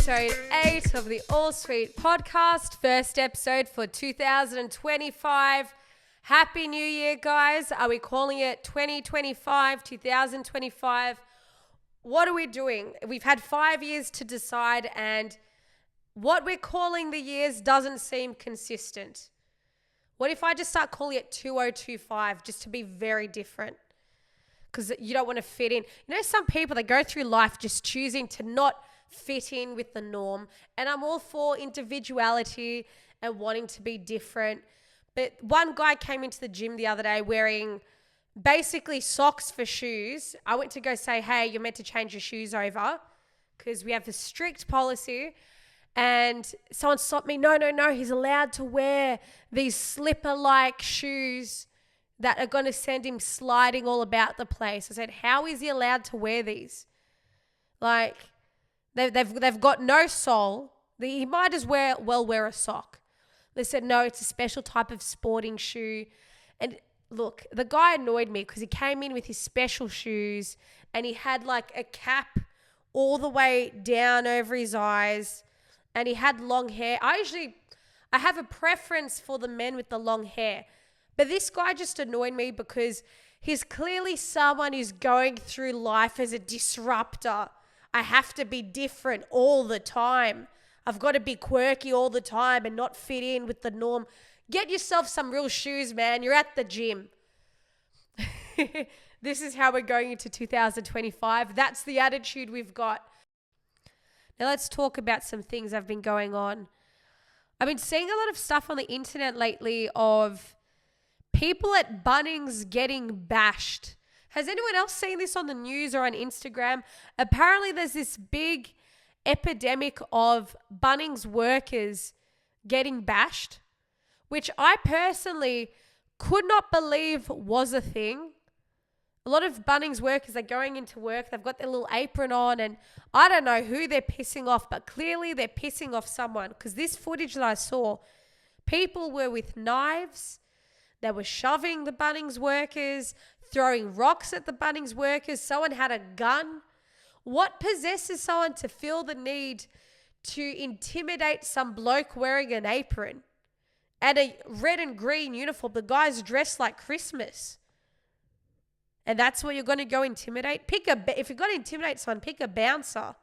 episode 8 of the All Sweet podcast, first episode for 2025. Happy New Year, guys. Are we calling it 2025, 2025? What are we doing? We've had 5 years to decide, and what we're calling the years doesn't seem consistent. What if I just start calling it 2025 just to be very different? Because you don't want to fit in. You know, some people, they go through life just choosing to not fit in with the norm. And I'm all for individuality and wanting to be different. But one guy came into the gym the other day wearing basically socks for shoes. I went to go say, hey, you're meant to change your shoes over because we have a strict policy. And someone stopped me. No, he's allowed to wear these slipper-like shoes that are going to send him sliding all about the place. I said, how is he allowed to wear these? Like, they've got no sole. He might as well wear a sock. They said, no, it's a special type of sporting shoe. And look, the guy annoyed me because he came in with his special shoes and he had like a cap all the way down over his eyes and he had long hair. I have a preference for the men with the long hair. But this guy just annoyed me because he's clearly someone who's going through life as a disruptor. I have to be different all the time. I've got to be quirky all the time and not fit in with the norm. Get yourself some real shoes, man. You're at the gym. This is how we're going into 2025. That's the attitude we've got. Now let's talk about some things that have been going on. I've been seeing a lot of stuff on the internet lately of people at Bunnings getting bashed. Has anyone else seen this on the news or on Instagram? Apparently there's this big epidemic of Bunnings workers getting bashed, which I personally could not believe was a thing. A lot of Bunnings workers are going into work, they've got their little apron on, and I don't know who they're pissing off, but clearly they're pissing off someone because this footage that I saw, people were with knives, they were shoving the Bunnings workers, throwing rocks at the Bunnings workers. Someone had a gun. What possesses someone to feel the need to intimidate some bloke wearing an apron and a red and green uniform? The guy's dressed like Christmas. And that's what you're going to go intimidate? If you're going to intimidate someone, pick a bouncer.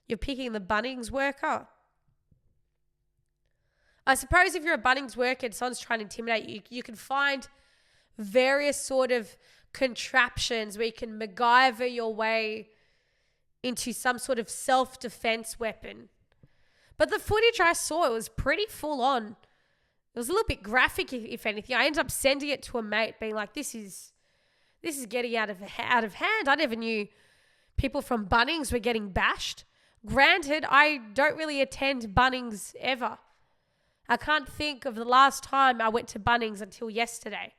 You're picking the Bunnings worker. I suppose if you're a Bunnings worker and someone's trying to intimidate you, you can find various sort of contraptions where you can MacGyver your way into some sort of self-defense weapon. But the footage I saw, it was pretty full on. It was a little bit graphic, if anything. I ended up sending it to a mate being like, this is getting out of hand. I never knew people from Bunnings were getting bashed. Granted, I don't really attend Bunnings ever. I can't think of the last time I went to Bunnings until yesterday.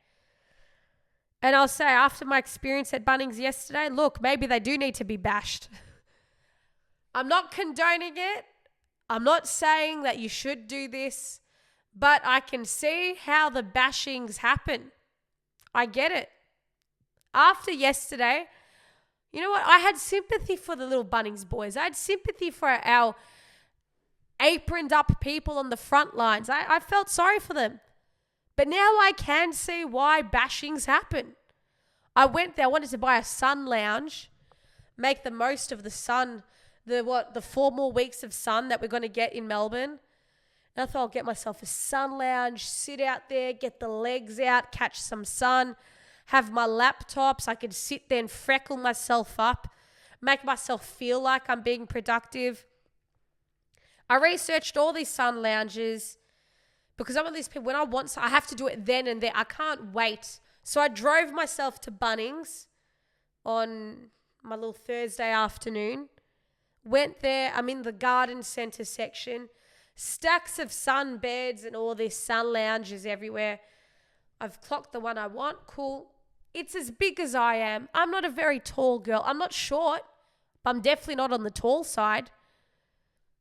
And I'll say, after my experience at Bunnings yesterday, look, maybe they do need to be bashed. I'm not condoning it. I'm not saying that you should do this, but I can see how the bashings happen. I get it. After yesterday, you know what? I had sympathy for the little Bunnings boys. I had sympathy for our aproned up people on the front lines. I felt sorry for them. But now I can see why bashings happen. I went there, I wanted to buy a sun lounge, make the most of the sun, the 4 more weeks of sun that we're going to get in Melbourne. And I thought I'll get myself a sun lounge, sit out there, get the legs out, catch some sun, have my laptop so I could sit there and freckle myself up, make myself feel like I'm being productive. I researched all these sun lounges because I'm one of these people, when I want something, I have to do it then and there. I can't wait. So I drove myself to Bunnings on my little Thursday afternoon. Went there. I'm in the garden centre section. Stacks of sun beds and all these sun lounges everywhere. I've clocked the one I want. Cool. It's as big as I am. I'm not a very tall girl. I'm not short, but I'm definitely not on the tall side.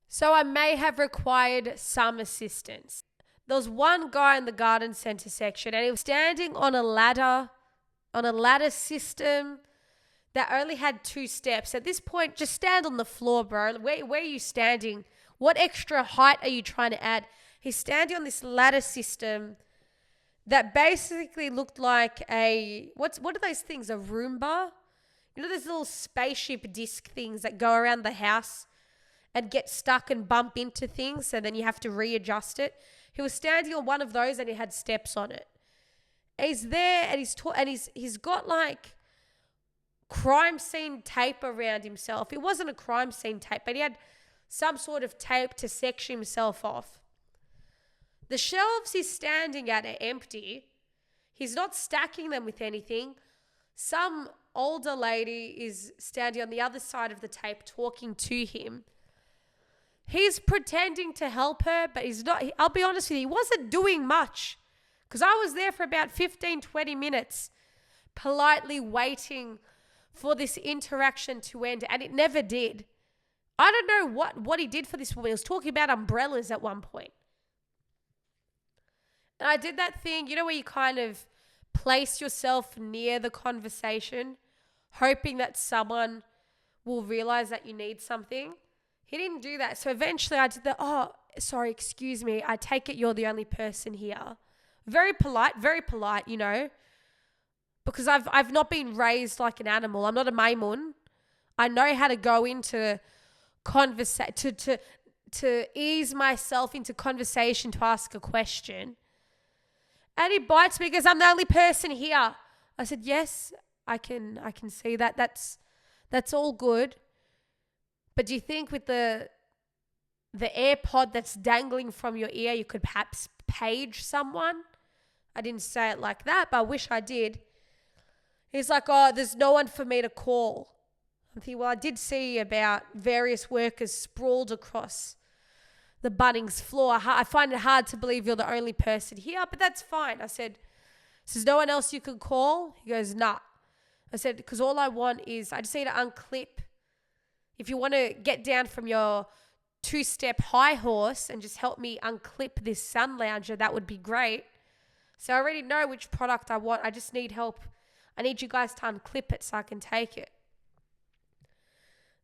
So I may have required some assistance. There was one guy in the garden centre section and he was standing on a ladder system that only had 2 steps. At this point, just stand on the floor, bro. Where are you standing? What extra height are you trying to add? He's standing on this ladder system that basically looked like what are those things? A Roomba? You know those little spaceship disc things that go around the house and get stuck and bump into things, so then you have to readjust it. He was standing on one of those and it had steps on it. He's there and he's got like crime scene tape around himself. It wasn't a crime scene tape, but he had some sort of tape to section himself off. The shelves he's standing at are empty. He's not stacking them with anything. Some older lady is standing on the other side of the tape talking to him. He's pretending to help her, but he's not. I'll be honest with you, he wasn't doing much, because I was there for about 15, 20 minutes politely waiting for this interaction to end, and it never did. I don't know what he did for this woman. He was talking about umbrellas at one point. And I did that thing, you know, where you kind of place yourself near the conversation, hoping that someone will realize that you need something. He didn't do that. So eventually I did sorry, excuse me. I take it you're the only person here. Very polite, you know, because I've not been raised like an animal. I'm not a Maimun. I know how to go into to ease myself into conversation to ask a question. And he bites me because I'm the only person here. I said, yes, I can see that. That's all good. But do you think with the AirPod that's dangling from your ear, you could perhaps page someone? I didn't say it like that, but I wish I did. He's like, oh, there's no one for me to call. I'm thinking, well, I did see about various workers sprawled across the Bunnings floor. I find it hard to believe you're the only person here, but that's fine. I said, so there's no one else you could call? He goes, nah. I said, because all I want is, I just need to unclip. If you want to get down from your 2-step high horse and just help me unclip this sun lounger, that would be great. So I already know which product I want. I just need help. I need you guys to unclip it so I can take it.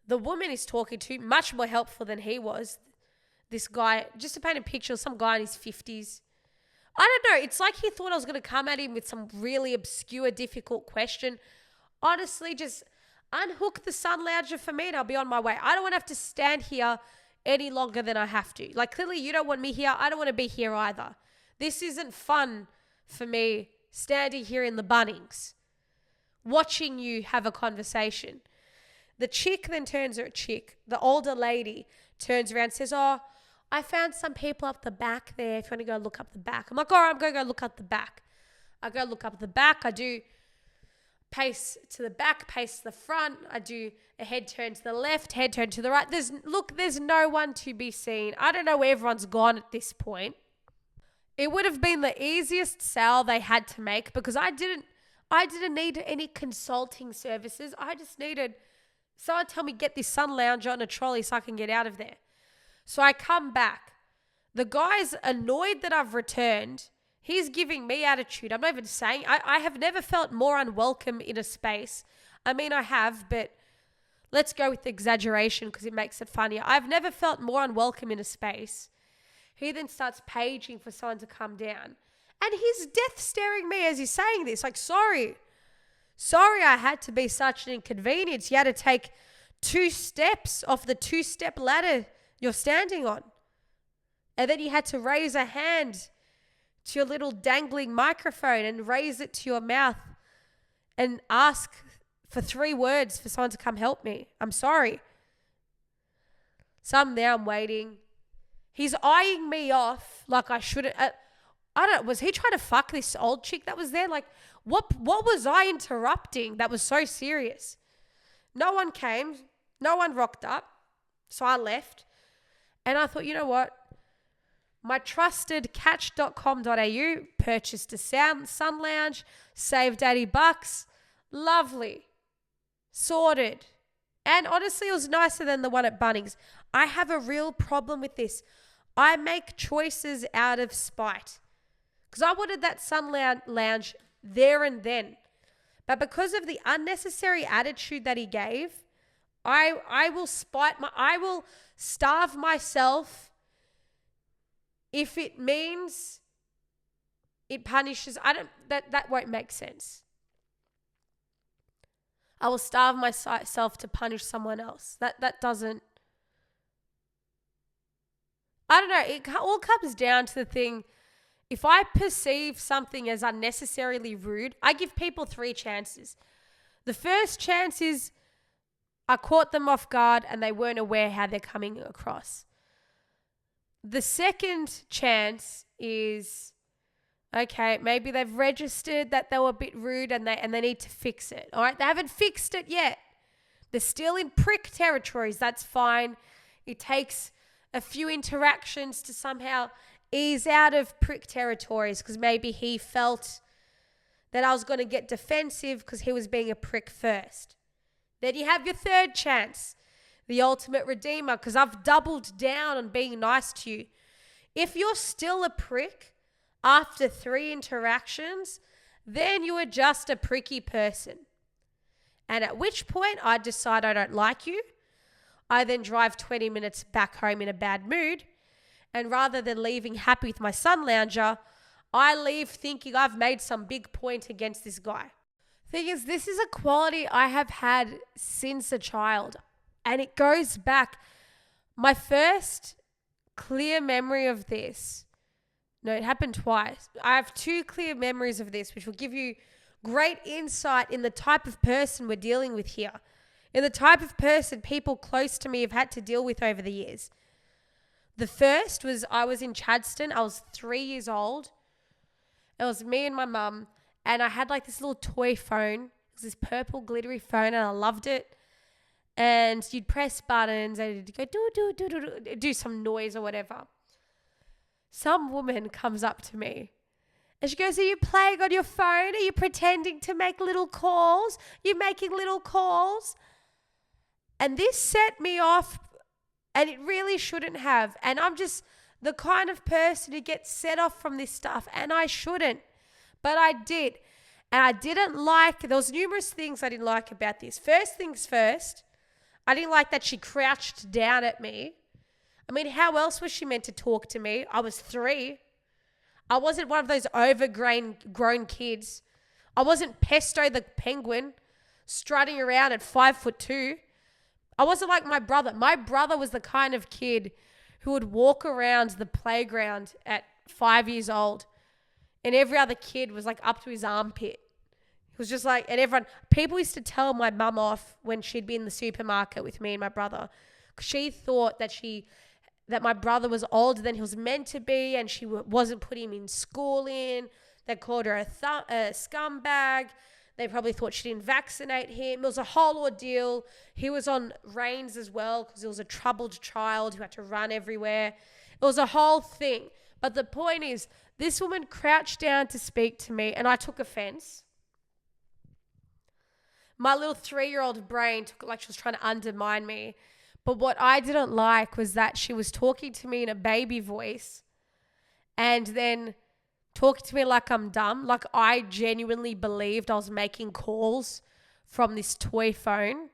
The woman he's talking to, much more helpful than he was. This guy, just to paint a picture of some guy in his 50s. I don't know. It's like he thought I was going to come at him with some really obscure, difficult question. Honestly, just unhook the sun lounger for me and I'll be on my way. I don't want to have to stand here any longer than I have to. Like, clearly you don't want me here. I don't want to be here either. This isn't fun for me standing here in the Bunnings, watching you have a conversation. The older lady turns around and says, oh, I found some people up the back there if you want to go look up the back. I'm like, all right, I'm going to go look up the back. I go look up the back. I do pace to the back, pace to the front. I do a head turn to the left, head turn to the right. There's no one to be seen. I don't know where everyone's gone at this point. It would have been the easiest sale they had to make because I didn't need any consulting services. I just needed someone to tell me get this sun lounger on a trolley so I can get out of there. So I come back. The guy's annoyed that I've returned. He's giving me attitude. I'm not even saying. I have never felt more unwelcome in a space. I mean, I have, but let's go with exaggeration because it makes it funnier. I've never felt more unwelcome in a space. He then starts paging for someone to come down. And he's death staring me as he's saying this. Like, sorry, I had to be such an inconvenience. You had to take 2 steps off the 2-step ladder you're standing on. And then you had to raise a hand to your little dangling microphone and raise it to your mouth and ask for 3 words for someone to come help me. I'm sorry. So I'm waiting. He's eyeing me off like I shouldn't. I don't know. Was he trying to fuck this old chick that was there? Like, what was I interrupting that was so serious? No one came. No one rocked up. So I left. And I thought, you know what? My trusted catch.com.au purchased a sun lounge, saved $80. Lovely. Sorted. And honestly, it was nicer than the one at Bunnings. I have a real problem with this. I make choices out of spite. Because I wanted that sun lounge there and then. But because of the unnecessary attitude that he gave, I will starve myself if it means it punishes. That won't make sense. I will starve myself to punish someone else. That doesn't. I don't know. It all comes down to the thing. If I perceive something as unnecessarily rude, I give people 3 chances. The first chance is I caught them off guard and they weren't aware how they're coming across. The second chance is, okay, maybe they've registered that they were a bit rude and they need to fix it. All right, they haven't fixed it yet. They're still in prick territories. That's fine. It takes a few interactions to somehow ease out of prick territories because maybe he felt that I was going to get defensive because he was being a prick first. Then you have your third chance, the ultimate redeemer, because I've doubled down on being nice to you. If you're still a prick after 3 interactions, then you are just a pricky person. And at which point I decide I don't like you. I then drive 20 minutes back home in a bad mood. And rather than leaving happy with my sun lounger, I leave thinking I've made some big point against this guy. Thing is, this is a quality I have had since a child. And it goes back. My first clear memory of this, no, it happened twice. I have 2 clear memories of this, which will give you great insight in the type of person we're dealing with here. In the type of person people close to me have had to deal with over the years. The first was I was in Chadstone. I was 3 years old. It was me and my mum. And I had like this little toy phone. It was this purple glittery phone and I loved it. And you'd press buttons and it'd go do some noise or whatever. Some woman comes up to me and she goes, "Are you playing on your phone? Are you pretending to make little calls? You're making little calls?" And this set me off. And it really shouldn't have. And I'm just the kind of person who gets set off from this stuff. And I shouldn't. But I did. And I didn't like, there was numerous things I didn't like about this. First things first, I didn't like that she crouched down at me. I mean, how else was she meant to talk to me? I was 3. I wasn't one of those grown kids. I wasn't Pesto the penguin strutting around at 5'2". I wasn't like my brother. My brother was the kind of kid who would walk around the playground at 5 years old and every other kid was like up to his armpit. It was just like, and people used to tell my mum off when she'd be in the supermarket with me and my brother because she thought that my brother was older than he was meant to be and she wasn't putting him in school in. They called her a scumbag. They probably thought she didn't vaccinate him. It was a whole ordeal. He was on reins as well because he was a troubled child who had to run everywhere. It was a whole thing. But the point is, this woman crouched down to speak to me and I took offense. My little 3-year-old brain took it like she was trying to undermine me. But what I didn't like was that she was talking to me in a baby voice and then talking to me like I'm dumb. Like I genuinely believed I was making calls from this toy phone.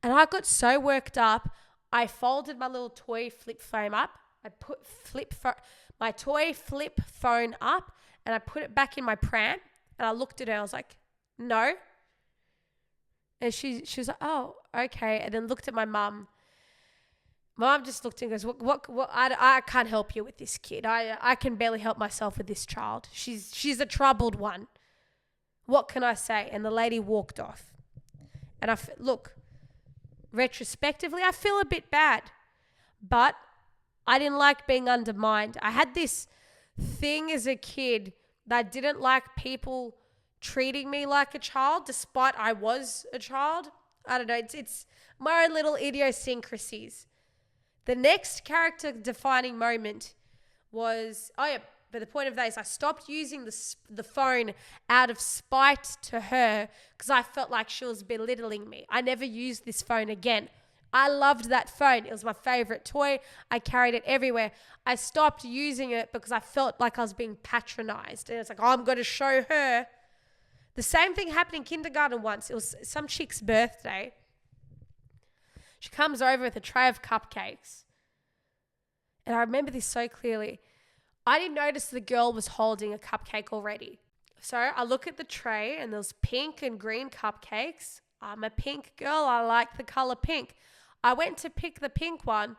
And I got so worked up, I folded my little toy flip phone up. I put my toy flip phone up and I put it back in my pram. And I looked at her. I was like, "No." And she was like, "Oh, okay." And then looked at my mum. Mom just looked and goes, what, I can't help you with this kid. I can barely help myself with this child. She's a troubled one. What can I say? And the lady walked off. And look, retrospectively, I feel a bit bad. But I didn't like being undermined. I had this thing as a kid that I didn't like people treating me like a child, despite I was a child. I don't know. It's my own little idiosyncrasies. The next character defining moment was, but the point of that is I stopped using the phone out of spite to her because I felt like she was belittling me. I never used this phone again. I loved that phone. It was my favorite toy. I carried it everywhere. I stopped using it because I felt like I was being patronized. And it's like, I'm going to show her The same thing happened in kindergarten once. It was some chick's birthday. She comes over with a tray of cupcakes. And I remember this so clearly. I didn't notice the girl was holding a cupcake already. So I look at the tray and there's pink and green cupcakes. I'm a pink girl. I like the color pink. I went to pick the pink one,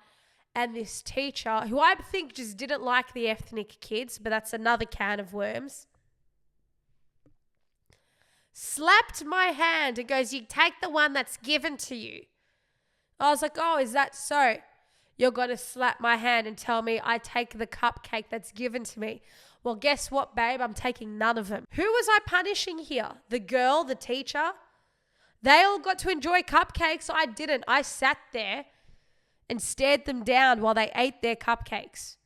and this teacher, who I think just didn't like the ethnic kids, but that's another can of worms, slapped my hand and goes, "You take the one that's given to you." I was like, "Oh, is that so? You're going to slap my hand and tell me I take the cupcake that's given to me." Well, guess what, babe? I'm taking none of them. Who was I punishing here? The girl, the teacher? They all got to enjoy cupcakes. I didn't. I sat there and stared them down while they ate their cupcakes.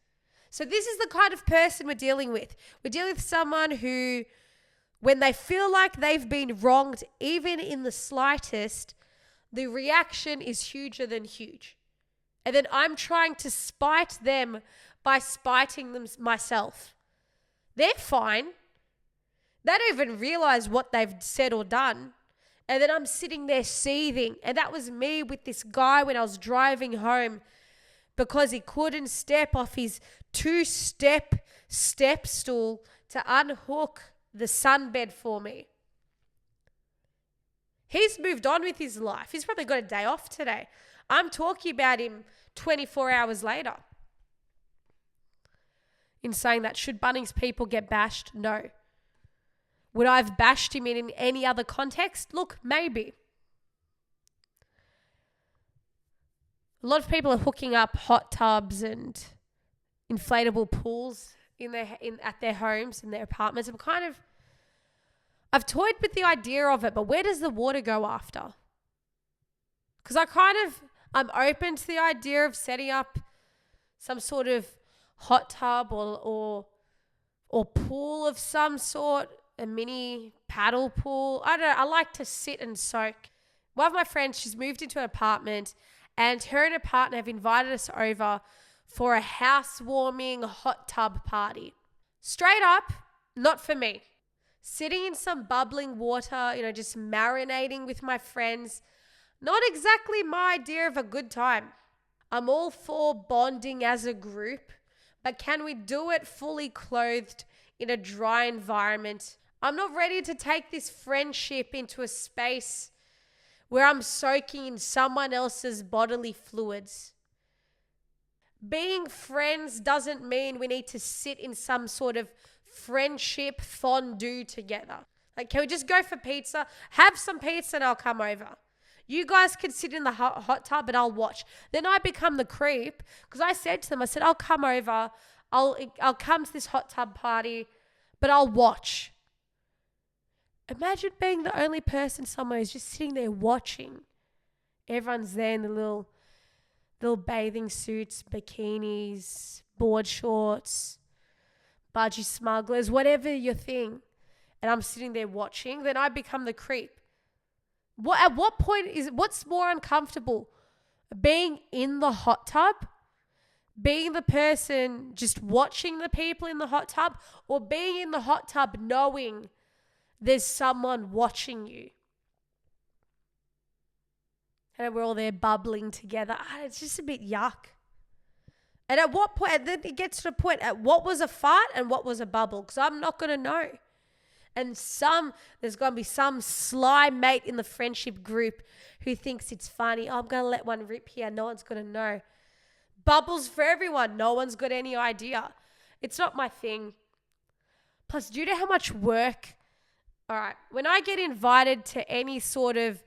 So this is the kind of person we're dealing with. We're dealing with someone who, when they feel like they've been wronged, even in the slightest, the reaction is huger than huge. And then I'm trying to spite them by spiting them myself. They're fine. They don't even realize what they've said or done. And then I'm sitting there seething. And that was me with this guy when I was driving home because he couldn't step off his 2-step step stool to unhook the sunbed for me. He's moved on with his life. He's probably got a day off today. I'm talking about him 24 hours later. In saying that, should Bunnings people get bashed? No. Would I have bashed him in any other context? Look, maybe. A lot of people are hooking up hot tubs and inflatable pools at their homes, in their apartments. I've toyed with the idea of it, but where does the water go after? Because I'm open to the idea of setting up some sort of hot tub or pool of some sort, a mini paddle pool. I don't know. I like to sit and soak. One of my friends, she's moved into an apartment, and her and her partner have invited us over for a housewarming hot tub party. Straight up, not for me. Sitting in some bubbling water, just marinating with my friends, not exactly my idea of a good time. I'm all for bonding as a group, but can we do it fully clothed in a dry environment? I'm not ready to take this friendship into a space where I'm soaking in someone else's bodily fluids. Being friends doesn't mean we need to sit in some sort of friendship fondue together. Like, can we just go for pizza? Have some pizza and I'll come over. You guys can sit in the hot tub and I'll watch. Then I become the creep because I said to them, I'll come over. I'll come to this hot tub party, but I'll watch. Imagine being the only person somewhere who's just sitting there watching. Everyone's there in the little bathing suits, bikinis, board shorts, budgie smugglers, whatever your thing. And I'm sitting there watching. Then I become the creep. At what point what's more uncomfortable? Being in the hot tub? Being the person just watching the people in the hot tub? Or being in the hot tub knowing there's someone watching you? And we're all there bubbling together. It's just a bit yuck. And at what point, and then it gets to the point, at what was a fart and what was a bubble? Because I'm not going to know. And there's going to be some sly mate in the friendship group who thinks it's funny. Oh, I'm going to let one rip here. No one's going to know. Bubbles for everyone. No one's got any idea. It's not my thing. Plus, due to how much work, all right, when I get invited to any sort of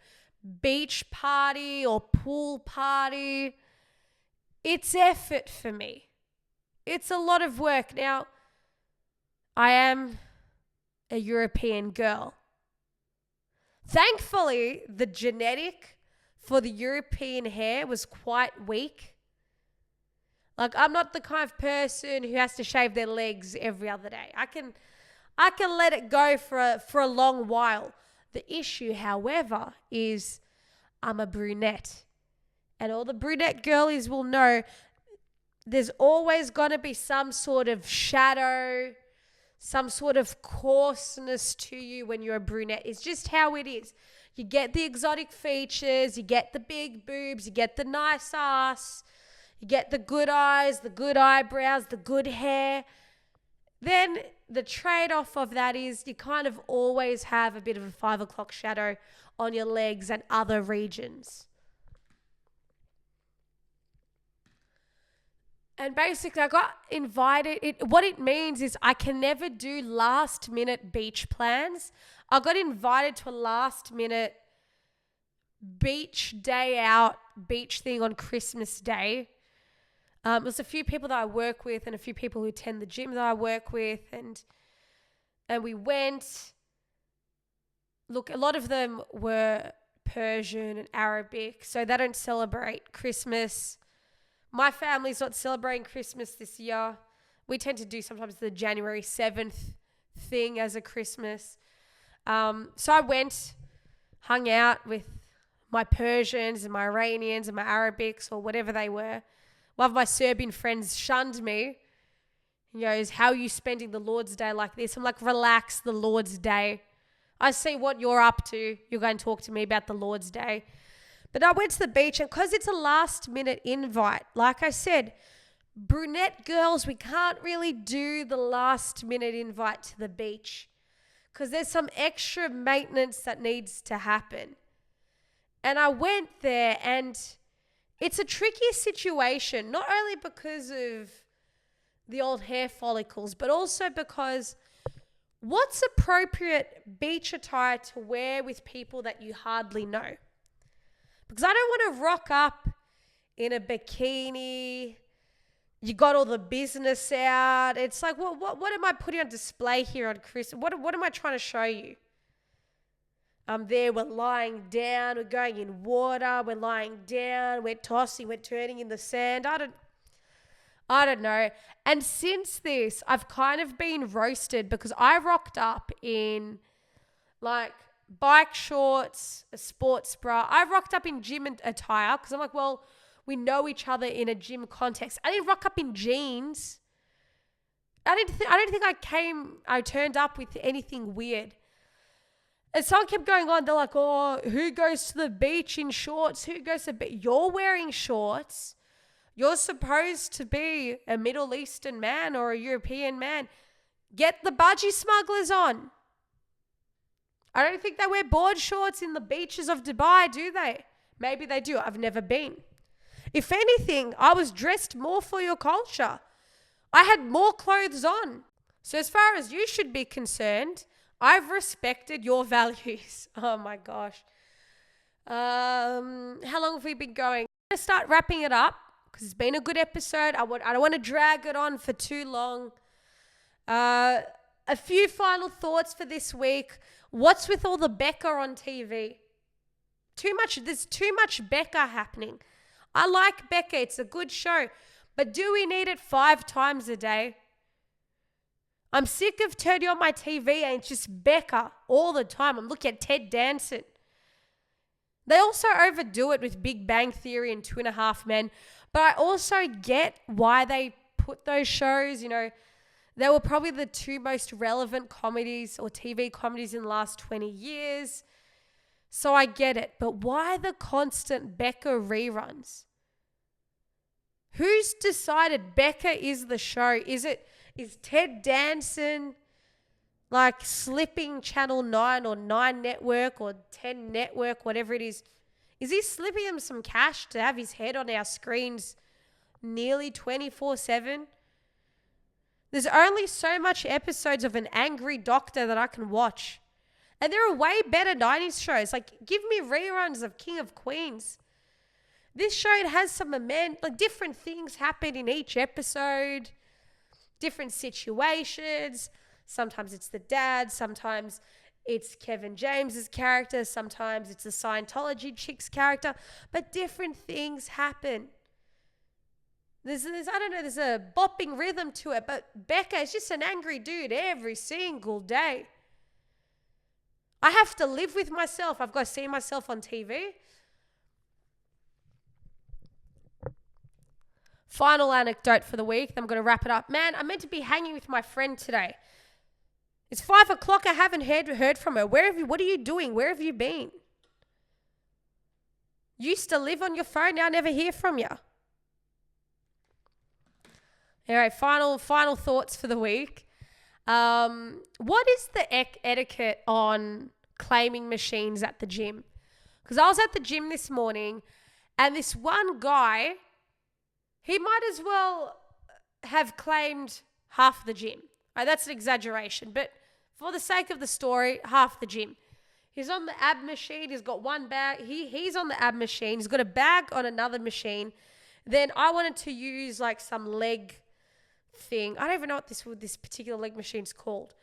beach party or pool party, it's effort for me. It's a lot of work. Now, I am a European girl. Thankfully, the genetic for the European hair was quite weak. Like, I'm not the kind of person who has to shave their legs every other day. I can let it go for a long while. The issue, however, is I'm a brunette. And all the brunette girlies will know there's always going to be some sort of shadow, some sort of coarseness to you when you're a brunette. It's just how it is. You get the exotic features, you get the big boobs, you get the nice ass, you get the good eyes, the good eyebrows, the good hair. Then the trade-off of that is you kind of always have a bit of a 5 o'clock shadow on your legs and other regions. And basically, I got invited. What it means is I can never do last minute beach plans. I got invited to a last minute beach day out, beach thing on Christmas Day. There's a few people that I work with and a few people who attend the gym that I work with. And we went. Look, a lot of them were Persian and Arabic, so they don't celebrate Christmas. My family's not celebrating Christmas this year. We tend to do sometimes the January 7th thing as a Christmas. So I went, hung out with my Persians and my Iranians and my Arabics or whatever they were. One of my Serbian friends shunned me. He goes, how are you spending the Lord's Day like this? I'm like, relax, the Lord's Day. I see what you're up to. You're going to talk to me about the Lord's Day. But I went to the beach, and because it's a last minute invite, like I said, brunette girls, we can't really do the last minute invite to the beach because there's some extra maintenance that needs to happen. And I went there, and it's a tricky situation, not only because of the old hair follicles, but also because what's appropriate beach attire to wear with people that you hardly know? Because I don't want to rock up in a bikini. You got all the business out. It's like, what am I putting on display here on Christmas? What am I trying to show you? There, we're lying down. We're going in water. We're lying down. We're tossing. We're turning in the sand. I don't know. And since this, I've kind of been roasted because I rocked up in like bike shorts, a sports bra. I rocked up in gym attire because I'm like, well, we know each other in a gym context. I didn't rock up in jeans. I don't think I turned up with anything weird. And someone kept going on. They're like, oh, who goes to the beach in shorts? Who goes to the beach? You're wearing shorts. You're supposed to be a Middle Eastern man or a European man. Get the budgie smugglers on. I don't think they wear board shorts in the beaches of Dubai, do they? Maybe they do. I've never been. If anything, I was dressed more for your culture. I had more clothes on. So as far as you should be concerned, I've respected your values. Oh my gosh. How long have we been going? I'm going to start wrapping it up because it's been a good episode. I don't want to drag it on for too long. A few final thoughts for this week. What's with all the Becker on TV? There's too much Becker happening. I like Becker. It's a good show. But do we need it 5 times a day? I'm sick of turning on my TV and it's just Becker all the time. I'm looking at Ted Danson. They also overdo it with Big Bang Theory and 2.5 Men. But I also get why they put those shows, they were probably the 2 most relevant comedies or TV comedies in the last 20 years. So I get it. But why the constant Becker reruns? Who's decided Becker is the show? Is Ted Danson like slipping Channel 9 or 9 Network or 10 Network, whatever it is? Is he slipping him some cash to have his head on our screens nearly 24/7? There's only so much episodes of An Angry Doctor that I can watch. And there are way better 90s shows. Like, give me reruns of King of Queens. This show, it has some different things happen in each episode. Different situations. Sometimes it's the dad. Sometimes it's Kevin James's character. Sometimes it's a Scientology chick's character. But different things happen. There's a bopping rhythm to it. But Becker is just an angry dude every single day. I have to live with myself. I've got to see myself on TV. Final anecdote for the week. I'm going to wrap it up. Man, I'm meant to be hanging with my friend today. It's 5 o'clock. I haven't heard from her. What are you doing? Where have you been? You used to live on your phone. Now I never hear from you. All right, final thoughts for the week. What is the etiquette on claiming machines at the gym? Because I was at the gym this morning and this one guy, he might as well have claimed half the gym. Right, that's an exaggeration, but for the sake of the story, half the gym. He's on the ab machine. He's got one bag. He's on the ab machine. He's got a bag on another machine. Then I wanted to use like some leg thing. I don't even know what this particular leg machine's called.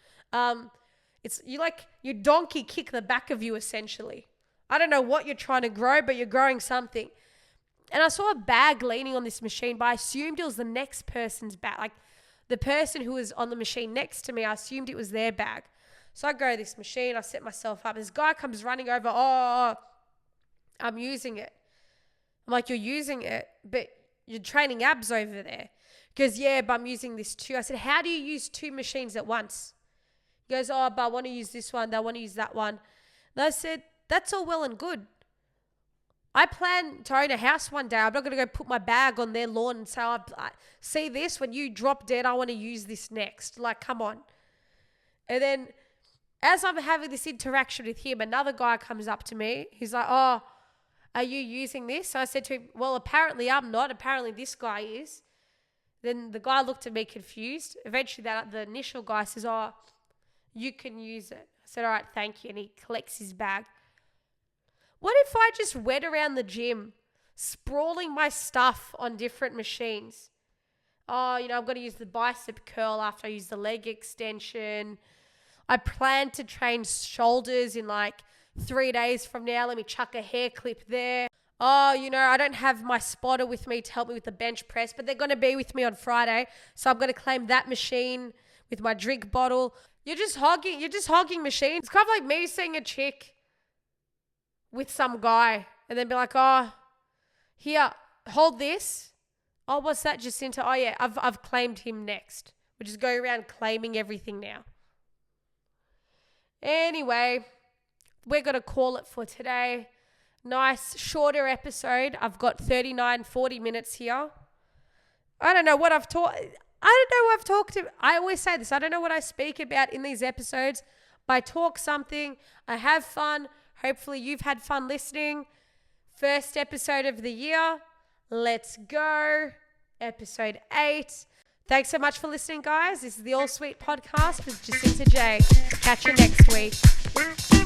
It's you donkey kick the back of you essentially. I don't know what you're trying to grow, but you're growing something. And I saw a bag leaning on this machine, but I assumed it was the next person's bag. Like the person who was on the machine next to me, I assumed it was their bag. So I go to this machine, I set myself up. This guy comes running over, I'm using it. I'm like, you're using it, but you're training abs over there. He goes, yeah, but I'm using this too. I said, how do you use two machines at once? He goes, but I want to use this one, I want to use that one. And I said, that's all well and good. I plan to own a house one day. I'm not going to go put my bag on their lawn and say, see this, when you drop dead, I want to use this next. Like, come on. And then as I'm having this interaction with him, another guy comes up to me. He's like, are you using this? So I said to him, well, apparently I'm not. Apparently this guy is. Then the guy looked at me confused. Eventually the initial guy says, you can use it. I said, all right, thank you. And he collects his bag. What if I just went around the gym sprawling my stuff on different machines? I'm going to use the bicep curl after I use the leg extension. I plan to train shoulders in like 3 days from now. Let me chuck a hair clip there. I don't have my spotter with me to help me with the bench press, but they're going to be with me on Friday. So I'm going to claim that machine with my drink bottle. You're just hogging machines. It's kind of like me seeing a chick with some guy and then be like, here, hold this. Oh, what's that, Jacinta? Oh yeah, I've claimed him next. We just go around claiming everything now. Anyway, we're going to call it for today. Nice, shorter episode. I've got 40 minutes here. I don't know what I've talked. I always say this. I don't know what I speak about in these episodes, but I talk something. I have fun. Hopefully you've had fun listening. First episode of the year. Let's go. Episode 8. Thanks so much for listening, guys. This is the All Sweet Podcast with Jacinta Jaye. Catch you next week.